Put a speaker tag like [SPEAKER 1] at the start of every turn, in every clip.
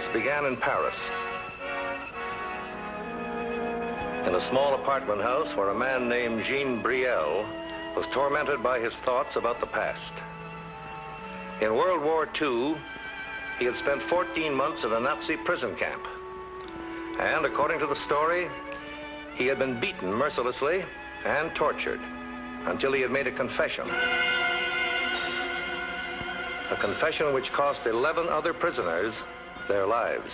[SPEAKER 1] case began in Paris. In a small apartment house where a man named Jean Brielle was tormented by his thoughts about the past. In World War II, he had spent 14 months in a Nazi prison camp. And according to the story, he had been beaten mercilessly and tortured until he had made a confession. A confession which cost 11 other prisoners their lives.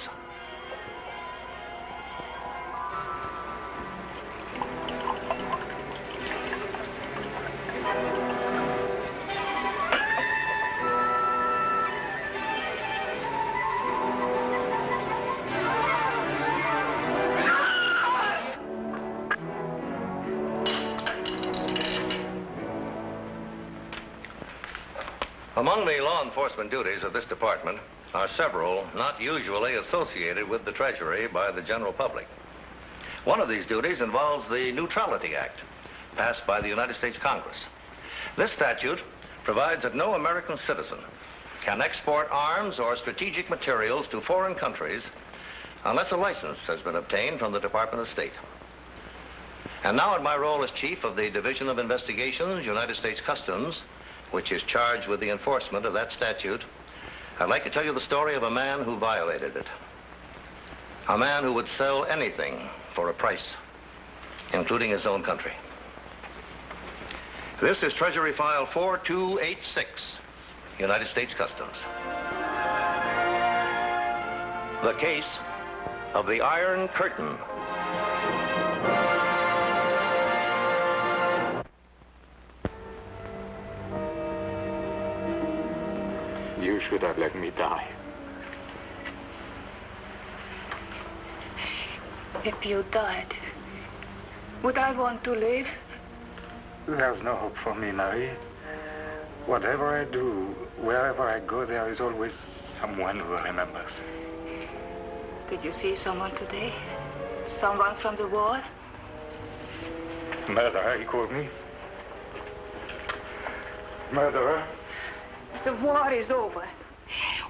[SPEAKER 1] Among the law enforcement duties of this department are several not usually associated with the Treasury by the general public. One of these duties involves the Neutrality Act, passed by the United States Congress. This statute provides that no American citizen can export arms or strategic materials to foreign countries unless a license has been obtained from the Department of State. And now in my role as Chief of the Division of Investigations, United States Customs, which is charged with the enforcement of that statute, I'd like to tell you the story of a man who violated it. A man who would sell anything for a price, including his own country. This is Treasury File 4286, United States Customs. The case of the Iron Curtain.
[SPEAKER 2] You should have let me die.
[SPEAKER 3] If you died, would I want to live?
[SPEAKER 2] There's no hope for me, Marie. Whatever I do, wherever I go, there is always someone who remembers.
[SPEAKER 3] Did you see someone today? Someone from the war?
[SPEAKER 2] Murderer, he called me. Murderer.
[SPEAKER 3] The war is over.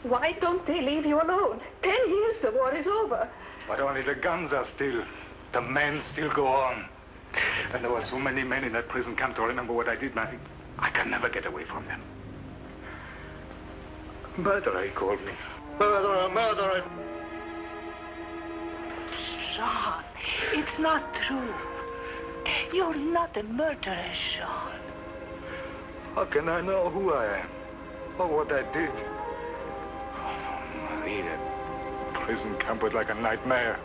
[SPEAKER 3] Why don't they leave you alone? 10 years the war is over.
[SPEAKER 2] But only the guns are still. The men still go on. And there were so many men in that prison camp to remember what I did, Mary. I can never get away from them. Murderer, he called me. Murderer, murderer.
[SPEAKER 3] Jean, it's not true. You're not a murderer, Jean.
[SPEAKER 2] How can I know who I am? Or what I did? Oh, Marie, that prison camp was like a nightmare.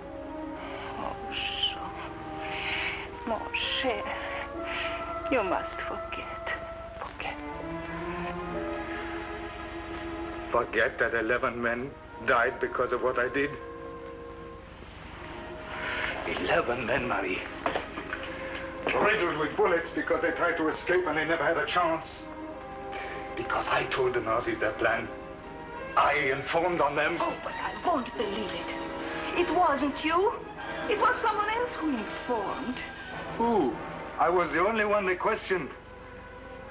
[SPEAKER 3] Oh, Jean. Mon cher, you must forget. Forget.
[SPEAKER 2] Forget that 11 men died because of what I did? 11 men, Marie. Riddled with bullets because they tried to escape and they never had a chance. Because I told the Nazis their plan. I informed on them.
[SPEAKER 3] Oh, but I won't believe it. It wasn't you. It was someone else who informed.
[SPEAKER 2] Who? I was the only one they questioned.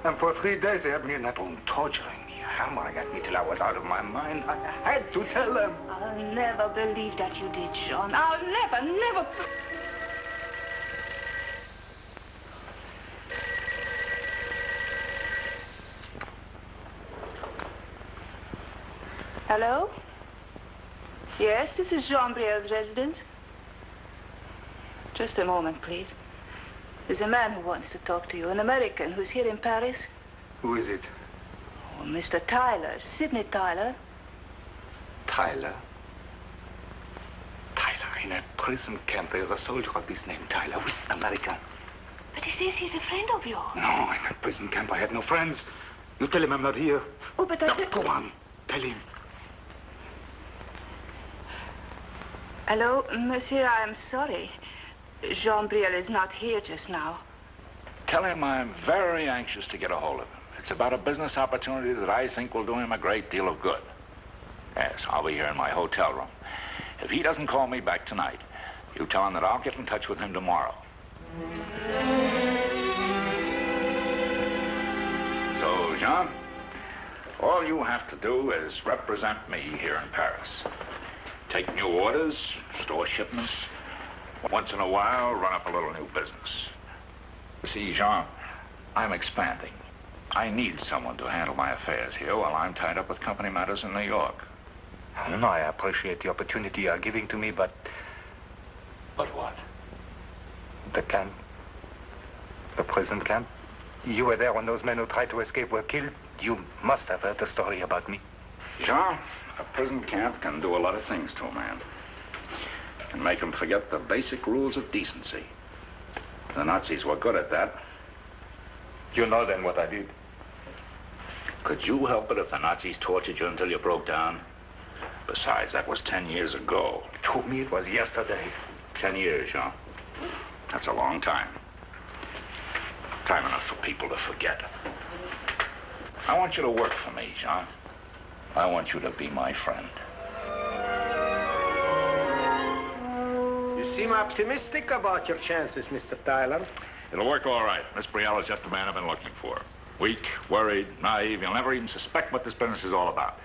[SPEAKER 2] And for 3 days they had me in that room, torturing me, hammering at me till I was out of my mind. I had to tell them.
[SPEAKER 3] I'll never believe that you did, Jean. I'll never. Hello? Yes, this is Jean Brielle's residence. Just a moment, please. There's a man who wants to talk to you, an American who's here in Paris.
[SPEAKER 2] Who is it?
[SPEAKER 3] Oh, Mr. Tyler, Sidney Tyler.
[SPEAKER 2] Tyler? Tyler, in a prison camp, there's a soldier of this name, Tyler, with American.
[SPEAKER 3] But he says he's a friend of yours.
[SPEAKER 2] No, in that prison camp, I had no friends. You tell him I'm not here.
[SPEAKER 3] Oh, but I...
[SPEAKER 2] No, go on. Tell him.
[SPEAKER 3] Hello, monsieur, I'm sorry. Jean Brielle is not here just now.
[SPEAKER 4] Tell him I'm very anxious to get a hold of him. It's about a business opportunity that I think will do him a great deal of good. Yes, I'll be here in my hotel room. If he doesn't call me back tonight, you tell him that I'll get in touch with him tomorrow. So, Jean, all you have to do is represent me here in Paris. take new orders, store shipments. Once in a while, run up a little new business. See, Jean, I'm expanding. I need someone to handle my affairs here while I'm tied up with company matters in New York.
[SPEAKER 2] No, I appreciate the opportunity you are giving to me, but...
[SPEAKER 4] But what?
[SPEAKER 2] The camp. The prison camp. You were there when those men who tried to escape were killed. You must have heard the story about me.
[SPEAKER 4] Jean, a prison camp can do a lot of things to a man. Can make him forget the basic rules of decency. The Nazis were good at that.
[SPEAKER 2] You know then what I did.
[SPEAKER 4] Could you help it if the Nazis tortured you until you broke down? Besides, that was 10 years ago.
[SPEAKER 2] To me, it was yesterday.
[SPEAKER 4] 10 years, Jean. That's a long time. Time enough for people to forget. I want you to work for me, Jean. I want you to be my friend.
[SPEAKER 5] You seem optimistic about your chances, Mr. Tyler.
[SPEAKER 4] It'll work all right. Miss Brielle is just the man I've been looking for. Weak, worried, naive. You'll never even suspect what this business is all about.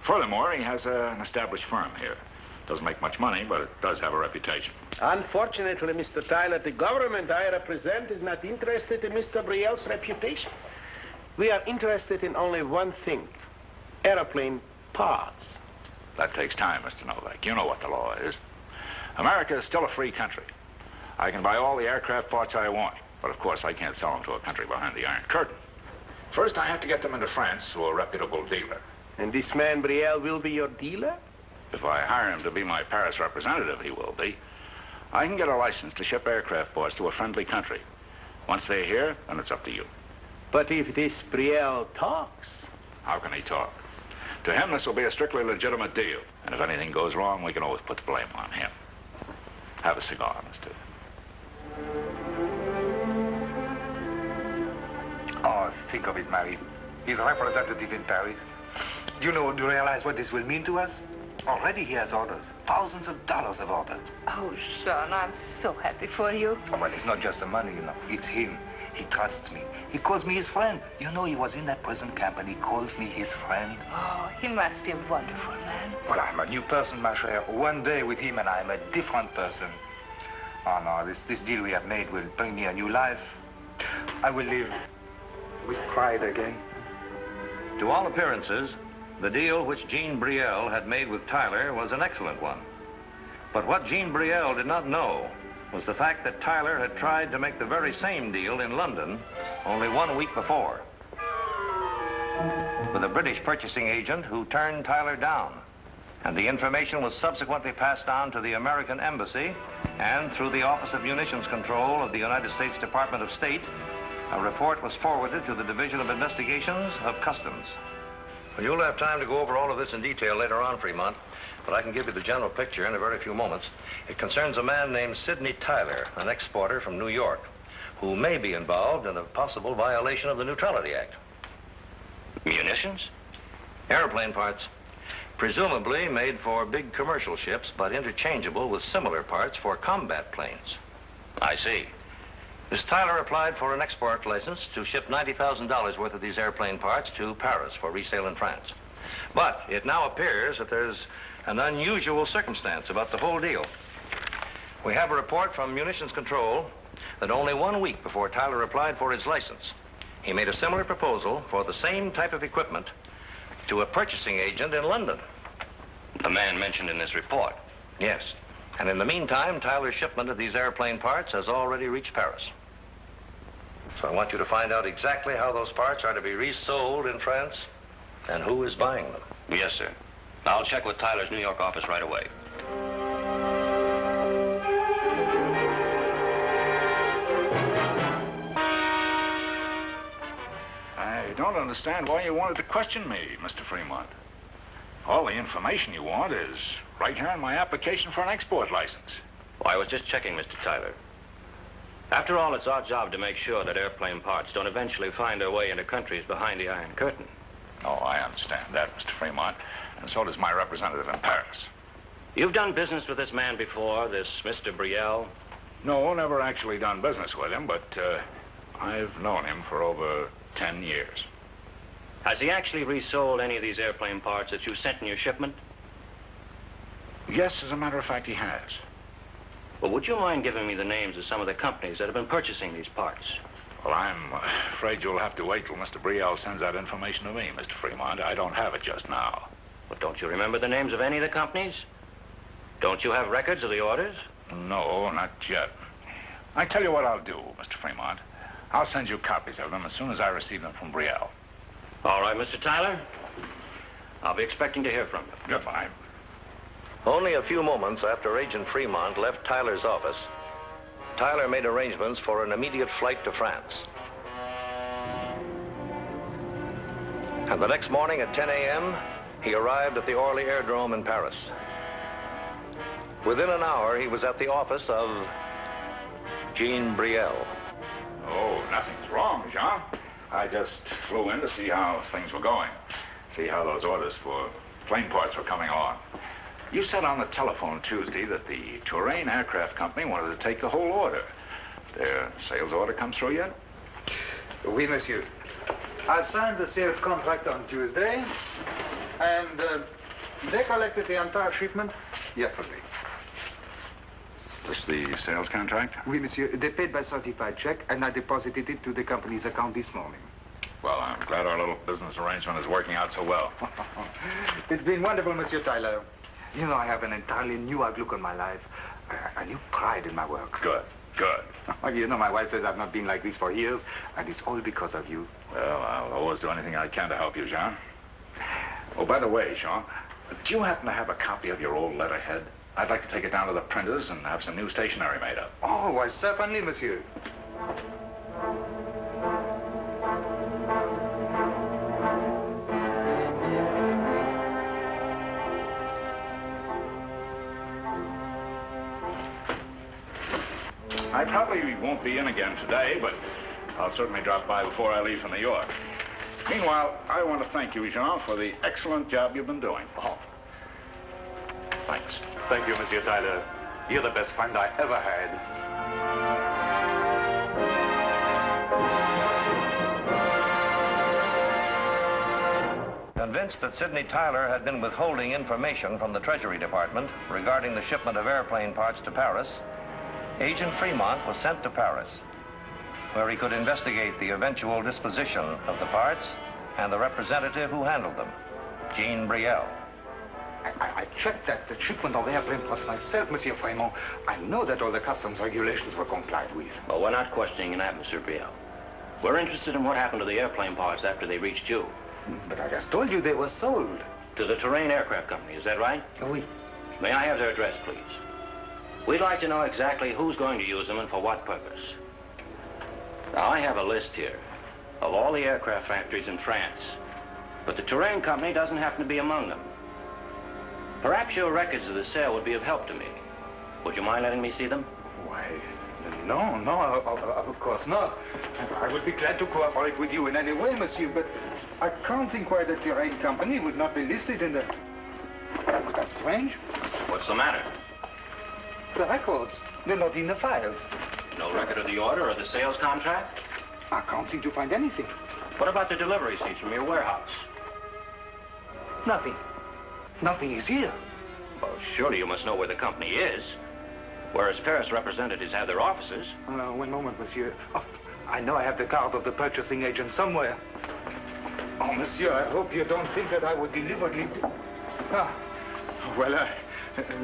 [SPEAKER 4] Furthermore, he has an established firm here. Doesn't make much money, but it does have a reputation.
[SPEAKER 5] Unfortunately, Mr. Tyler, the government I represent is not interested in Mr. Brielle's reputation. We are interested in only one thing, airplane parts.
[SPEAKER 4] That takes time, Mr. Novak. You know what the law is. America is still a free country. I can buy all the aircraft parts I want, but of course I can't sell them to a country behind the Iron Curtain. First, I have to get them into France to a reputable dealer.
[SPEAKER 5] And this man Brielle will be your dealer?
[SPEAKER 4] If I hire him to be my Paris representative, he will be. I can get a license to ship aircraft parts to a friendly country. Once they're here, then it's up to you.
[SPEAKER 5] But if this Brielle talks...
[SPEAKER 4] How can he talk? To him, this will be a strictly legitimate deal. And if anything goes wrong, we can always put the blame on him. Have a cigar, mister.
[SPEAKER 2] Oh, think of it, Marie. He's a representative in Paris. Do you realize what this will mean to us? Already he has orders. Thousands of dollars of orders.
[SPEAKER 3] Oh, Sean, I'm so happy for you.
[SPEAKER 2] Oh, well, it's not just the money, It's him. He trusts me. He calls me his friend. He was in that prison camp and he calls me his friend.
[SPEAKER 3] Oh, he must be a wonderful man.
[SPEAKER 2] Well, I'm a new person, ma chère. One day with him and I'm a different person. Oh, no, this deal we have made will bring me a new life. I will live with pride again.
[SPEAKER 1] To all appearances, the deal which Jean Brielle had made with Tyler was an excellent one. But what Jean Brielle did not know was the fact that Tyler had tried to make the very same deal in London only 1 week before, with a British purchasing agent who turned Tyler down. And the information was subsequently passed on to the American Embassy, and through the Office of Munitions Control of the United States Department of State, a report was forwarded to the Division of Investigations of Customs. Well, you'll have time to go over all of this in detail later on, Fremont, but I can give you the general picture in a very few moments. It concerns a man named Sidney Tyler, an exporter from New York, who may be involved in a possible violation of the Neutrality Act. Munitions? Airplane parts. Presumably made for big commercial ships, but interchangeable with similar parts for combat planes. I see. This Tyler applied for an export license to ship $90,000 worth of these airplane parts to Paris for resale in France. But it now appears that there's an unusual circumstance about the whole deal. We have a report from Munitions Control that only 1 week before Tyler applied for his license, he made a similar proposal for the same type of equipment to a purchasing agent in London. The man mentioned in this report? Yes. And in the meantime, Tyler's shipment of these airplane parts has already reached Paris. So I want you to find out exactly how those parts are to be resold in France and who is buying them. Yes, sir. I'll check with Tyler's New York office right away.
[SPEAKER 4] I don't understand why you wanted to question me, Mr. Fremont. All the information you want is right here in my application for an export license.
[SPEAKER 6] Well, I was just checking, Mr. Tyler. After all, it's our job to make sure that airplane parts don't eventually find their way into countries behind the Iron Curtain.
[SPEAKER 4] Oh, I understand that, Mr. Fremont, and so does my representative in Paris.
[SPEAKER 6] You've done business with this man before, this Mr. Brielle?
[SPEAKER 4] No, never actually done business with him, but I've known him for over 10 years.
[SPEAKER 6] Has he actually resold any of these airplane parts that you sent in your shipment?
[SPEAKER 4] Yes, as a matter of fact, he has.
[SPEAKER 6] Well, would you mind giving me the names of some of the companies that have been purchasing these parts?
[SPEAKER 4] Well, I'm afraid you'll have to wait till Mr. Brielle sends that information to me, Mr. Fremont. I don't have it just now.
[SPEAKER 6] Well, don't you remember the names of any of the companies? Don't you have records of the orders?
[SPEAKER 4] No, not yet. I tell you what I'll do, Mr. Fremont. I'll send you copies of them as soon as I receive them from Brielle.
[SPEAKER 6] All right, Mr. Tyler. I'll be expecting to hear from you.
[SPEAKER 4] Goodbye.
[SPEAKER 1] Only a few moments after Agent Fremont left Tyler's office, Tyler made arrangements for an immediate flight to France. And the next morning at 10 a.m., he arrived at the Orly Aerodrome in Paris. Within an hour, he was at the office of Jean Brielle.
[SPEAKER 4] Oh, nothing's wrong, Jean. I just flew in to see how things were going. See how those orders for plane parts were coming along. You said on the telephone Tuesday that the Touraine Aircraft Company wanted to take the whole order. Their sales order come through yet?
[SPEAKER 2] Oui, monsieur. I signed the sales contract on Tuesday, and they collected the entire shipment yesterday.
[SPEAKER 4] This the sales contract?
[SPEAKER 2] Oui, monsieur. They paid by certified check, and I deposited it to the company's account this morning.
[SPEAKER 4] Well, I'm glad our little business arrangement is working out so well.
[SPEAKER 2] It's been wonderful, Monsieur Tyler. You know, I have an entirely new outlook on my life, a new pride in my work.
[SPEAKER 4] Good, good.
[SPEAKER 2] You know, my wife says I've not been like this for years, and it's all because of you.
[SPEAKER 4] Well, I'll always do anything I can to help you, Jean. Oh, by the way, Jean, do you happen to have a copy of your old letterhead? I'd like to take it down to the printers and have some new stationery made up.
[SPEAKER 2] Oh, why, certainly, monsieur.
[SPEAKER 4] I probably won't be in again today, but I'll certainly drop by before I leave for New York. Meanwhile, I want to thank you, Jean, for the excellent job you've been doing.
[SPEAKER 2] Oh.
[SPEAKER 4] Thanks.
[SPEAKER 2] Thank you, Monsieur Tyler. You're the best friend I ever had.
[SPEAKER 1] Convinced that Sidney Tyler had been withholding information from the Treasury Department regarding the shipment of airplane parts to Paris, Agent Fremont was sent to Paris, where he could investigate the eventual disposition of the parts and the representative who handled them, Jean Brielle.
[SPEAKER 2] I checked that the shipment of airplane parts myself, Monsieur Fremont. I know that all the customs regulations were complied with.
[SPEAKER 6] Well, we're not questioning that, Monsieur Brielle. We're interested in what happened to the airplane parts after they reached you.
[SPEAKER 2] But I just told you they were sold.
[SPEAKER 6] To the Touraine Aircraft Company, is that right?
[SPEAKER 2] Oui.
[SPEAKER 6] May I have their address, please? We'd like to know exactly who's going to use them and for what purpose. Now, I have a list here of all the aircraft factories in France, but the Touraine Company doesn't happen to be among them. Perhaps your records of the sale would be of help to me. Would you mind letting me see them?
[SPEAKER 2] Why, no, of course not. I would be glad to cooperate with you in any way, monsieur, but I can't think why the Touraine Company would not be listed in the... That's strange.
[SPEAKER 6] What's the matter?
[SPEAKER 2] The records, they're not in the files.
[SPEAKER 6] No record of the order or the sales contract?
[SPEAKER 2] I can't seem to find anything.
[SPEAKER 6] What about the delivery receipts from your warehouse?
[SPEAKER 2] Nothing. Nothing is here.
[SPEAKER 6] Well, surely you must know where the company is. Whereas Paris representatives have their offices.
[SPEAKER 2] One moment, monsieur. Oh, I know I have the card of the purchasing agent somewhere. Oh, monsieur, I hope you don't think that I would deliberately... Well,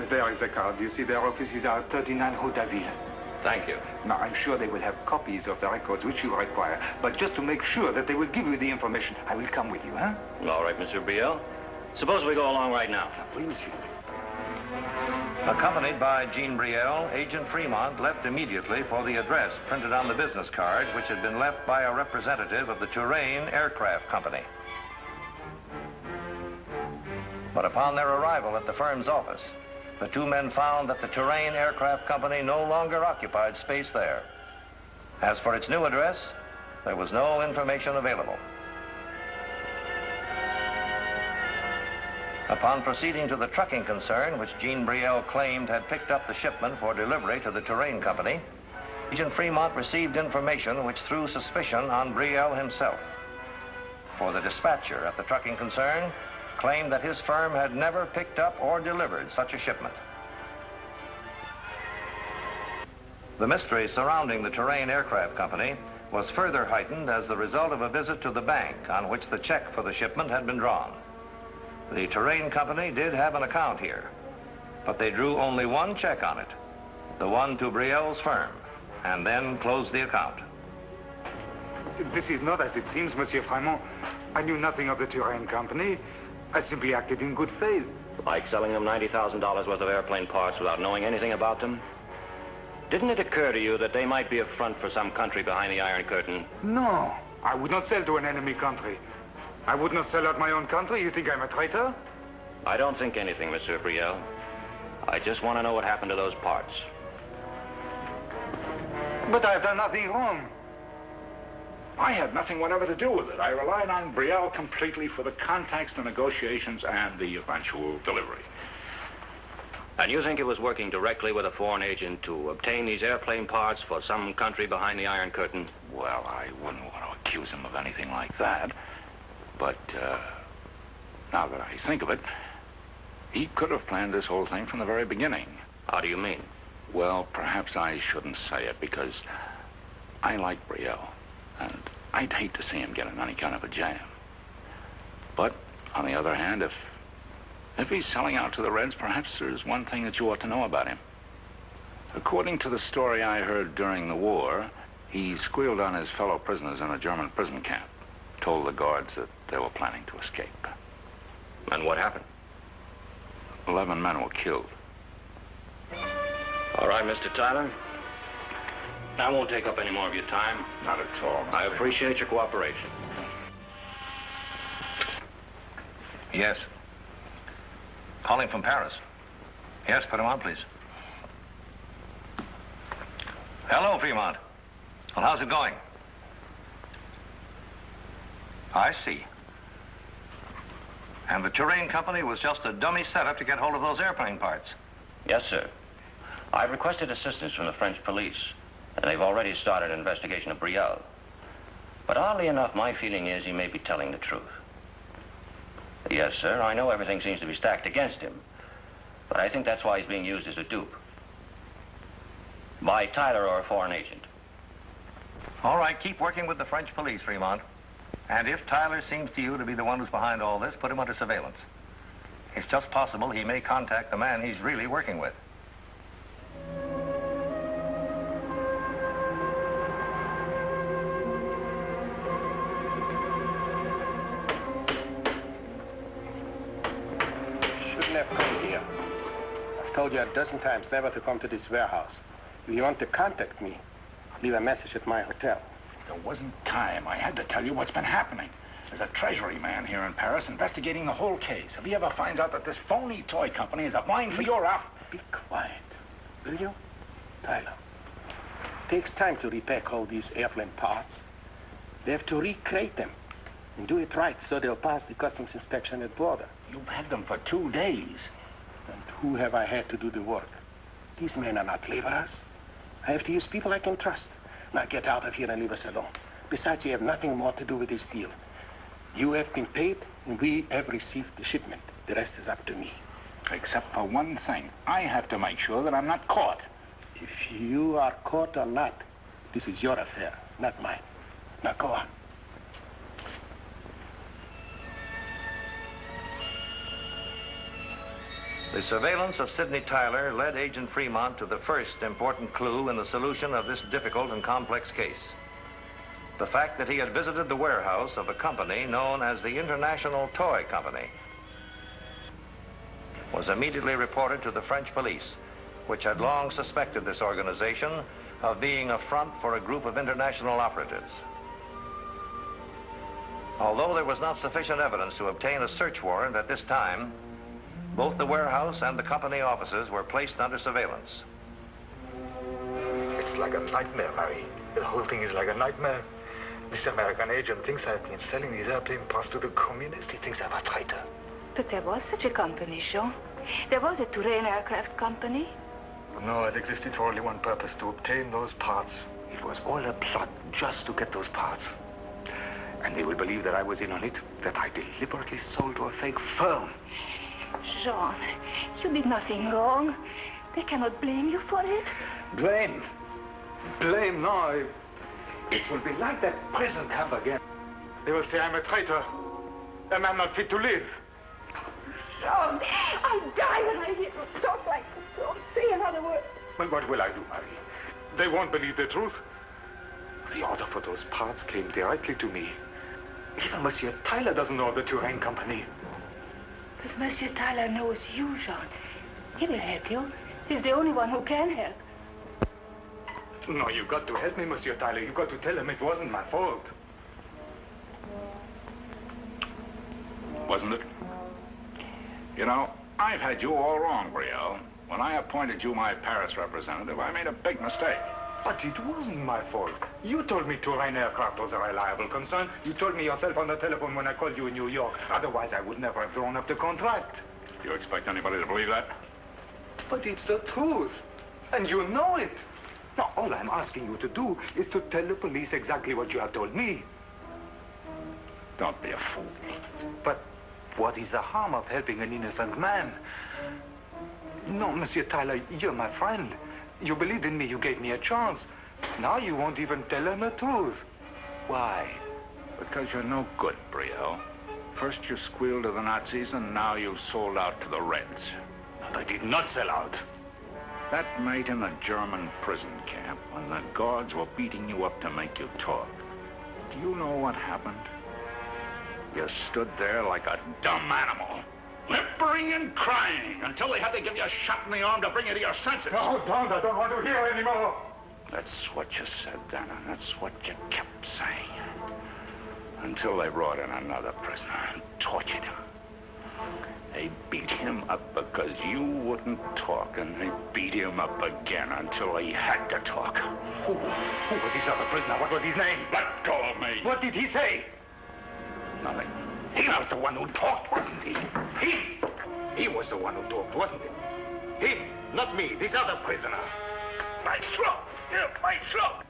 [SPEAKER 2] there is the card. You see, their offices are at 39 Hautaville.
[SPEAKER 6] Thank you.
[SPEAKER 2] Now, I'm sure they will have copies of the records which you require. But just to make sure that they will give you the information, I will come with you, huh?
[SPEAKER 6] All right, Monsieur Brielle. Suppose we go along right now.
[SPEAKER 2] Oui, monsieur.
[SPEAKER 1] Accompanied by Jean Brielle, Agent Fremont left immediately for the address printed on the business card, which had been left by a representative of the Touraine Aircraft Company. But upon their arrival at the firm's office, the two men found that the Touraine Aircraft Company no longer occupied space there. As for its new address, there was no information available. Upon proceeding to the trucking concern, which Jean Brielle claimed had picked up the shipment for delivery to the Touraine Company, Agent Fremont received information which threw suspicion on Brielle himself. For the dispatcher at the trucking concern claimed that his firm had never picked up or delivered such a shipment. The mystery surrounding the Terrain Aircraft Company was further heightened as the result of a visit to the bank on which the check for the shipment had been drawn. The Terrain Company did have an account here, but they drew only one check on it, the one to Brielle's firm, and then closed the account.
[SPEAKER 2] This is not as it seems, Monsieur Fremont. I knew nothing of the Terrain Company. I simply acted in good faith.
[SPEAKER 6] Like selling them $90,000 worth of airplane parts without knowing anything about them? Didn't it occur to you that they might be a front for some country behind the Iron Curtain?
[SPEAKER 2] No, I would not sell to an enemy country. I would not sell out my own country. You think I'm a traitor?
[SPEAKER 6] I don't think anything, Monsieur Brielle. I just want to know what happened to those parts.
[SPEAKER 2] But I've done nothing wrong.
[SPEAKER 4] I had nothing whatever to do with it. I relied on Brielle completely for the contacts, the negotiations, and the eventual delivery.
[SPEAKER 6] And you think it was working directly with a foreign agent to obtain these airplane parts for some country behind the Iron Curtain?
[SPEAKER 4] Well, I wouldn't want to accuse him of anything like that. But now that I think of it, he could have planned this whole thing from the very beginning.
[SPEAKER 6] How do you mean?
[SPEAKER 4] Well, perhaps I shouldn't say it because I like Brielle, and I'd hate to see him get in any kind of a jam. But on the other hand, if he's selling out to the Reds, perhaps there's one thing that you ought to know about him. According to the story I heard during the war, he squealed on his fellow prisoners in a German prison camp, told the guards that they were planning to escape.
[SPEAKER 6] And what happened?
[SPEAKER 4] 11 men were killed.
[SPEAKER 6] All right, Mr. Tyler. I won't take up any more of your time.
[SPEAKER 4] Not at all, Mr.
[SPEAKER 6] I appreciate your cooperation.
[SPEAKER 1] Yes. Calling from Paris. Yes, put him on, please. Hello, Fremont. Well, how's it going? I see. And the Terrain Company was just a dummy setup to get hold of those airplane parts.
[SPEAKER 6] Yes, sir. I've requested assistance from the French police, and they've already started an investigation of Brielle. But oddly enough, my feeling is he may be telling the truth. Yes, sir, I know everything seems to be stacked against him, but I think that's why he's being used as a dupe. By Tyler or a foreign agent.
[SPEAKER 1] All right, keep working with the French police, Fremont. And if Tyler seems to you to be the one who's behind all this, put him under surveillance. It's just possible he may contact the man he's really working with.
[SPEAKER 5] Shouldn't have come here. I've told you a dozen times never to come to this warehouse. If you want to contact me, leave a message at my hotel.
[SPEAKER 4] There wasn't time. I had to tell you what's been happening. There's a treasury man here in Paris investigating the whole case. If he ever finds out that this phony toy company is a mine for your out...
[SPEAKER 5] Be quiet, will you? Tyler, it takes time to repack all these airplane parts. They have to recreate them and do it right so they'll pass the customs inspection at border.
[SPEAKER 4] You've had them for 2 days.
[SPEAKER 5] And who have I had to do the work? These men are not laborers. I have to use people I can trust. Now get out of here and leave us alone. Besides, you have nothing more to do with this deal. You have been paid, and we have received the shipment. The rest is up to me.
[SPEAKER 4] Except for one thing. I have to make sure that I'm not caught.
[SPEAKER 5] If you are caught or not, this is your affair, not mine. Now go on.
[SPEAKER 1] The surveillance of Sidney Tyler led Agent Fremont to the first important clue in the solution of this difficult and complex case. The fact that he had visited the warehouse of a company known as the International Toy Company was immediately reported to the French police, which had long suspected this organization of being a front for a group of international operatives. Although there was not sufficient evidence to obtain a search warrant at this time, both the warehouse and the company offices were placed under surveillance.
[SPEAKER 2] It's like a nightmare, Marie. The whole thing is like a nightmare. This American agent thinks I've been selling these airplane parts to the communists. He thinks I'm a traitor.
[SPEAKER 3] But there was such a company, Jean. There was a Terrain Aircraft Company.
[SPEAKER 2] No, it existed for only one purpose, to obtain those parts. It was all a plot just to get those parts. And they will believe that I was in on it, that I deliberately sold to a fake firm.
[SPEAKER 3] Jean, you did nothing wrong. They cannot blame you for it.
[SPEAKER 2] Blame? Blame? No. It will be like that prison camp again. They will say I'm a traitor, a man not fit to live.
[SPEAKER 3] Jean, I'll die when I hear you talk like this. Don't say another word.
[SPEAKER 2] Well, what will I do, Marie? They won't believe the truth. The order for those parts came directly to me. Even Monsieur Tyler doesn't know of the Touraine Company.
[SPEAKER 3] But Monsieur Tyler knows you, Jean. He will help you. He's the only one who can help.
[SPEAKER 2] No, you've got to help me, Monsieur Tyler. You've got to tell him it wasn't my fault.
[SPEAKER 4] Wasn't it? You know, I've had you all wrong, Brielle. When I appointed you my Paris representative, I made a big mistake.
[SPEAKER 2] But it wasn't my fault. You told me Touraine Aircraft was a reliable concern. You told me yourself on the telephone when I called you in New York. Otherwise, I would never have drawn up the contract.
[SPEAKER 4] You expect anybody to believe that?
[SPEAKER 2] But it's the truth. And you know it. Now, all I'm asking you to do is to tell the police exactly what you have told me.
[SPEAKER 4] Don't be a fool.
[SPEAKER 2] But what is the harm of helping an innocent man? No, Monsieur Tyler, you're my friend. You believed in me, you gave me a chance. Now you won't even tell them the truth. Why?
[SPEAKER 4] Because you're no good, Brielle. First you squealed to the Nazis, and now you've sold out to the Reds.
[SPEAKER 2] But I did not sell out.
[SPEAKER 4] That night in the German prison camp, when the guards were beating you up to make you talk, do you know what happened? You stood there like a dumb animal, whimpering and crying until they had to give you a shot in the arm to bring you to your senses.
[SPEAKER 2] No, don't. I don't want to hear anymore.
[SPEAKER 4] That's what you said then, and that's what you kept saying. Until they brought in another prisoner and tortured him. They beat him up because you wouldn't talk, and they beat him up again until he had to talk.
[SPEAKER 2] Who was this other prisoner? What was his name?
[SPEAKER 4] Let go of me.
[SPEAKER 2] What did he say?
[SPEAKER 4] Nothing.
[SPEAKER 2] He was the one who talked, wasn't he? Him! He was the one who talked, wasn't he? Him, not me, this other prisoner. My throat! My throat!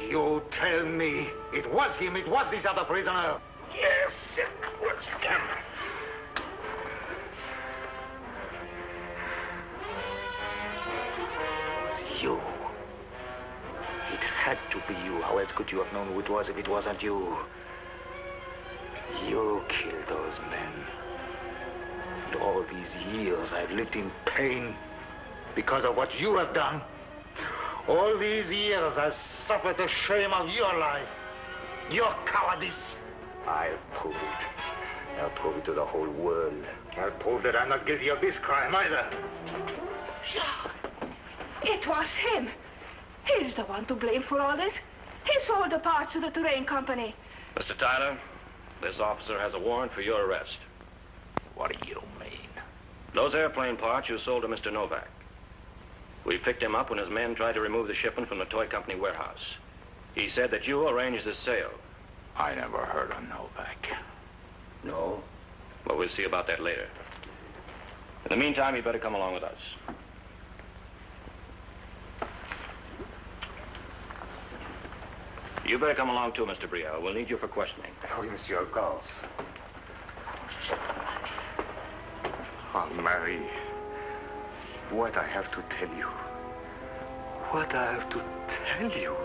[SPEAKER 2] You tell me it was him, it was this other prisoner. Yes, it was him. It was you. It had to be you. How else could you have known who it was if it wasn't you? You killed those men. And all these years I've lived in pain because of what you have done. All these years I've suffered the shame of your life, your cowardice. I'll prove it. I'll prove it to the whole world. I'll prove that I'm not guilty of this crime either.
[SPEAKER 3] Jean, it was him. He's the one to blame for all this. He sold the parts to the Touraine Company.
[SPEAKER 6] Mr. Tyler, this officer has a warrant for your arrest.
[SPEAKER 4] What do you mean?
[SPEAKER 6] Those airplane parts you sold to Mr. Novak. We picked him up when his men tried to remove the shipment from the toy company warehouse. He said that you arranged the sale.
[SPEAKER 4] I never heard of Novak.
[SPEAKER 6] No? Well, we'll see about that later. In the meantime, you better come along with us. You better come along too, Mr. Brielle. We'll need you for questioning.
[SPEAKER 2] Oh, Monsieur, of course. Oh, Marie. What I have to tell you. What I have to tell you.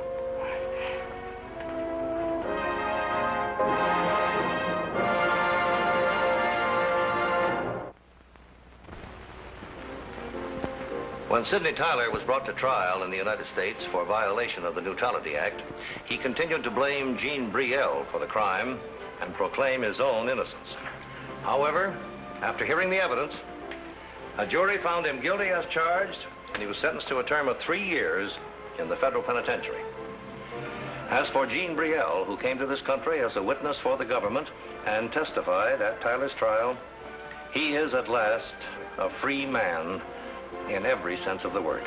[SPEAKER 1] When Sidney Tyler was brought to trial in the United States for violation of the Neutrality Act, he continued to blame Jean Brielle for the crime and proclaim his own innocence. However, after hearing the evidence, a jury found him guilty as charged, and he was sentenced to a term of 3 years in the federal penitentiary. As for Jean Brielle, who came to this country as a witness for the government and testified at Tyler's trial, he is at last a free man in every sense of the word.